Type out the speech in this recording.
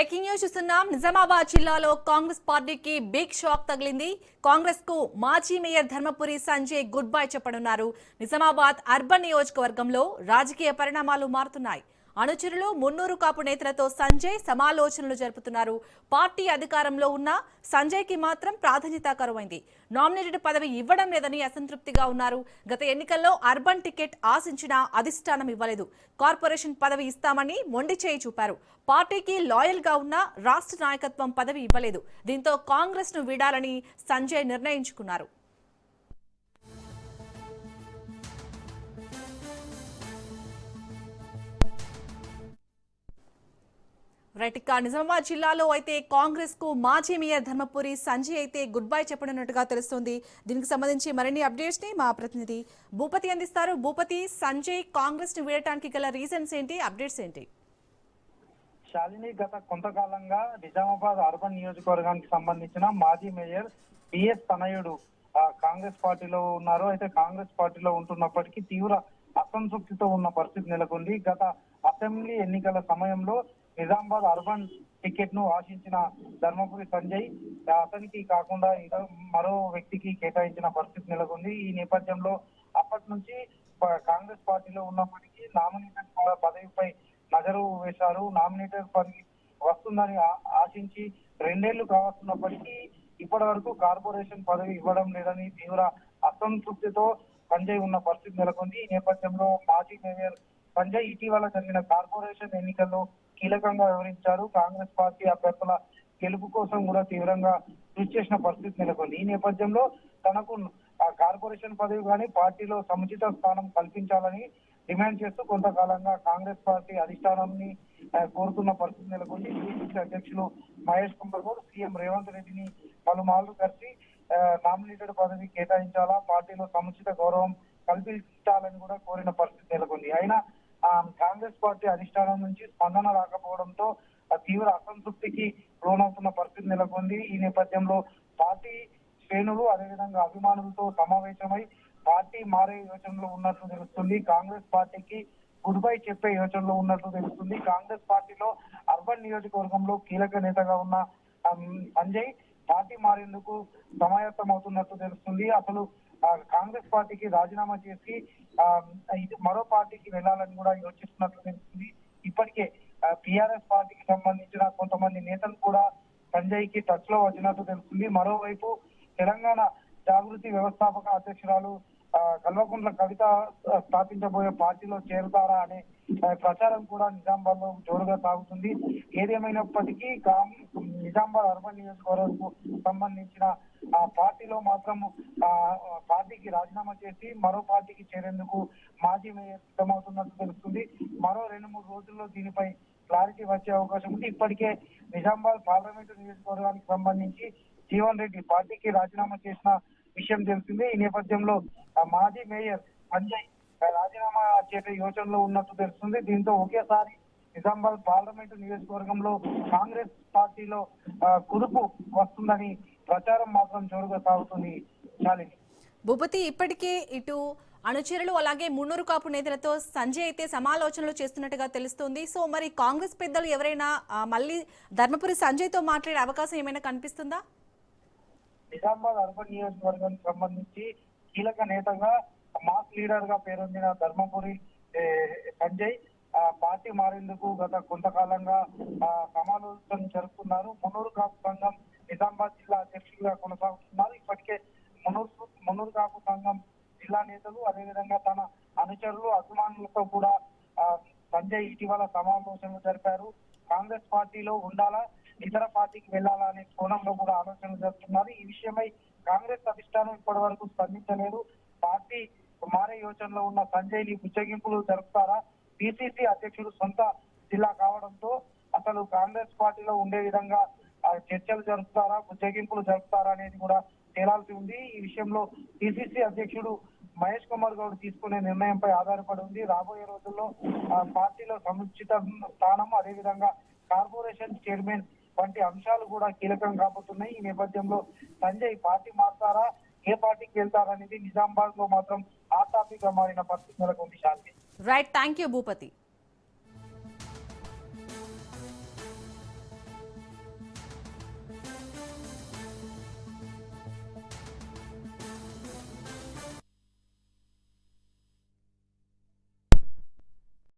Breaking news చూస్తున్నాం. నిజామాబాద్ జిల్లాలో కాంగ్రెస్ పార్టీకి బిగ్ షాక్ తగిలింది. కాంగ్రెస్ కు మాజీ mayor Dharmapuri Sanjay good bye చెప్పనున్నారు. నిజామాబాద్ అర్బన్ నియోజకవర్గంలో రాజకీయ పరిణామాలు మారుతున్నాయి. అనుచరులు మున్నూరు కాపు నేతలతో సంజయ్ సమాలోచనలు జరుపుతున్నారు. పార్టీ అధికారంలో ఉన్న సంజయ్ కి మాత్రం ప్రాధాన్యత కరువైంది. నామినేటెడ్ పదవి ఇవ్వడం లేదని అసంతృప్తిగా ఉన్నారు. గత ఎన్నికల్లో అర్బన్ టికెట్ ఆశించినా అధిష్టానం ఇవ్వలేదు. కార్పొరేషన్ పదవి ఇస్తామని మొండి చేయి చూపారు. పార్టీకి లాయల్ గా ఉన్న రాష్ట్ర నాయకత్వం పదవి ఇవ్వలేదు. దీంతో కాంగ్రెస్ ను వీడాలని సంజయ్ నిర్ణయించుకున్నారు. నిజామాబాద్ జిల్లాలో అయితే కాంగ్రెస్ కు మాజీ మేయర్ ధర్మపురి సంజయ్ అయితే గుడ్ బై చెప్పనున్నట్టుగా తెలుస్తోంది. దీనికి సంబంధించి మరిన్ని అప్డేట్స్ ని మా ప్రతినిధి భూపతి అందిస్తారు. భూపతి, సంజయ్ కాంగ్రెస్ ను వీడటానికి గల రీజన్స్ ఏంటి, అప్డేట్స్ ఏంటి? శాలిని, గత కొంతకాలంగా నిజామాబాద్ అర్బన్ నియోజకవర్గానికి సంబంధించిన మాజీ మేయర్ పిఎస్ తనయుడు కాంగ్రెస్ పార్టీలో ఉన్నారు. అయితే కాంగ్రెస్ పార్టీలో ఉంటున్నప్పటికీ తీవ్ర అసంతృప్తితో ఉన్న పరిస్థితి నెలకొంది. గత అసెంబ్లీ ఎన్నికల సమయంలో నిజామాబాద్ అర్బన్ టికెట్ ను ఆశించిన ధర్మపురి సంజయ్ అతనికి కాకుండా మరో వ్యక్తికి కేటాయించిన పరిస్థితి నెలకొంది. ఈ నేపథ్యంలో అప్పటి నుంచి కాంగ్రెస్ పార్టీలో ఉన్నప్పటికీ నామినేటెడ్ పదవిపై నజరు వేశారు. నామినేటెడ్ పదవి వస్తుందని ఆశించి 2 ఏళ్లు కావస్తున్నప్పటికీ ఇప్పటి వరకు కార్పొరేషన్ పదవి ఇవ్వడం లేదని తీవ్ర అసంతృప్తితో సంజయ్ ఉన్న పరిస్థితి నెలకొంది. ఈ నేపథ్యంలో మాజీ మేయర్ సంజయ్ ఇటీవల జరిగిన కార్పొరేషన్ ఎన్నికల్లో కీలకంగా వివరించారు. కాంగ్రెస్ పార్టీ అభ్యర్థుల గెలుపు కోసం కూడా తీవ్రంగా కృషి చేసిన పరిస్థితి నెలకొంది. ఈ నేపథ్యంలో తనకు కార్పొరేషన్ పదవి కానీ పార్టీలో సముచిత స్థానం కల్పించాలని డిమాండ్ చేస్తూ కొంతకాలంగా కాంగ్రెస్ పార్టీ అధిష్టానాన్ని కోరుతున్న పరిస్థితి నెలకొంది. పిసిసి అధ్యక్షులు మహేష్ కుమార్ గౌడ్ సీఎం రేవంత్ రెడ్డిని పలుమార్లు కలిసి నామినేటెడ్ పదవి కేటాయించాలా, పార్టీలో సముచిత గౌరవం కల్పించాలని కూడా కోరిన పరిస్థితి నెలకొంది. అయినా కాంగ్రెస్ పార్టీ అధిష్టానం నుంచి స్పందన రాకపోవడంతో తీవ్ర అసంతృప్తికి లోనవుతున్న పరిస్థితి నెలకొంది. ఈ నేపథ్యంలో పార్టీ శ్రేణులు అదేవిధంగా అభిమానులతో సమావేశమై పార్టీ మారే యోచనలో ఉన్నట్లు తెలుస్తుంది. కాంగ్రెస్ పార్టీకి గుడ్ బై చెప్పే యోచనలో ఉన్నట్లు తెలుస్తుంది. కాంగ్రెస్ పార్టీలో అర్బన్ నియోజకవర్గంలో కీలక నేతగా ఉన్న సంజయ్ పార్టీ మారేందుకు సమాయత్తం అవుతున్నట్టు తెలుస్తుంది. అసలు కాంగ్రెస్ పార్టీకి రాజీనామా చేసి మరో పార్టీకి వెళ్లాలని కూడా యోచిస్తున్నట్లు తెలుస్తుంది. ఇప్పటికే టిఆర్ఎస్ పార్టీకి సంబంధించిన కొంతమంది నేతలు కూడా సంజయ్ కి టచ్ లో వచ్చినట్టు తెలుస్తుంది. మరోవైపు తెలంగాణ జాగృతి వ్యవస్థాపక అధ్యక్షురాలు కల్వకుంట్ల కవిత స్థాపించబోయే పార్టీలో చేరుతారా అనే ప్రచారం కూడా నిజామాబాద్ లో జోరుగా సాగుతుంది. ఏదేమైనప్పటికీ నిజామాబాద్ అర్బన్ నియోజకవర్గం సంబంధించిన పార్టీలో మాత్రం పార్టీకి రాజీనామా చేసి మరో పార్టీకి చేరేందుకు మాజీ మేయర్ సిద్ధమవుతున్నట్టు తెలుస్తుంది. మరో 2-3 రోజుల్లో దీనిపై క్లారిటీ వచ్చే అవకాశం ఉంది. ఇప్పటికే నిజామాబాద్ పార్లమెంటు నియోజకవర్గానికి సంబంధించి జీవన్ రెడ్డి పార్టీకి రాజీనామా చేసిన విషయం తెలిసిందే. ఈ నేపథ్యంలో మాజీ మేయర్ సంజయ్ రాజీనామా చేసే యోచనలో ఉన్నట్టు తెలుస్తుంది. దీంతో ఒకేసారి నిజామాబాద్ పార్లమెంటు నియోజకవర్గంలో కాంగ్రెస్ పార్టీలో కుదుపు వస్తుందని ప్రచారం మాత్రం జోరుగా సాగుతుంది. శాలిని, భూపతి, ఇప్పటికే ఇటు అనుచరులు అలాగే మున్నూరు కాపు నేతలతో సంజయ్ అయితే సమాలోచనలు చేస్తున్నట్టుగా తెలుస్తుంది. సో మరి కాంగ్రెస్ పెద్దలు ఎవరైనా మళ్ళీ ధర్మపురి సంజయ్ తో మాట్లాడే అవకాశం ఏమైనా కనిపిస్తుందా? నిజామాబాద్ అర్బన్ నియోజకవర్గానికి సంబంధించి కీలక నేతగా మాస్ లీడర్ గా పేరొందిన ధర్మపురి సంజయ్ పార్టీ మారేందుకు గత కొంతకాలంగా సమాలోచన జరుపుతున్నారు. మున్నూరు కాపు సంఘం నిజామాబాద్ జిల్లా అధ్యక్షులుగా కొనసాగుతున్నారు. ఇప్పటికే మున్నూరు కాపు సంఘం జిల్లా నేతలు అదేవిధంగా తన అనుచరులు అభిమానులతో కూడా సంజయ్ ఇటీవల సమావేశంలో జరిపారు. కాంగ్రెస్ పార్టీలో ఉండాలా, ఇతర పార్టీకి వెళ్లాలా అనే కోణంలో కూడా ఆలోచనలు జరుపుతున్నారు. ఈ విషయమై కాంగ్రెస్ అధిష్టానం ఇప్పటి వరకు స్పందించలేదు. పార్టీ మారే యోచనలో ఉన్న సంజయ్ ని బుచ్చగింపులు జరుపుతారా, పిసిసి అధ్యక్షుడు సొంత జిల్లా కావడంతో అసలు కాంగ్రెస్ పార్టీలో ఉండే విధంగా చర్చలు జరుపుతారా, బుచ్చగింపులు జరుపుతారా అనేది కూడా తేలాల్సి ఉంది. ఈ విషయంలో పిసిసి అధ్యక్షుడు మహేష్ కుమార్ గౌడ్ తీసుకునే నిర్ణయంపై ఆధారపడి ఉంది. రాబోయే రోజుల్లో పార్టీలో సముచిత స్థానం అదేవిధంగా కార్పొరేషన్ చైర్మన్ వంటి అంశాలు కూడా కీలకం కాబోతున్నాయి. ఈ నేపథ్యంలో సంజయ్ పార్టీ మారుతారా, ఏ పార్టీకి వెళ్తారనేది నిజామాబాద్ లో మాత్రం హాట్ టాపిక్ గా మారిన పరిస్థితి నెలకొంది. శాంతి, రైట్, థ్యాంక్ యూ భూపతి.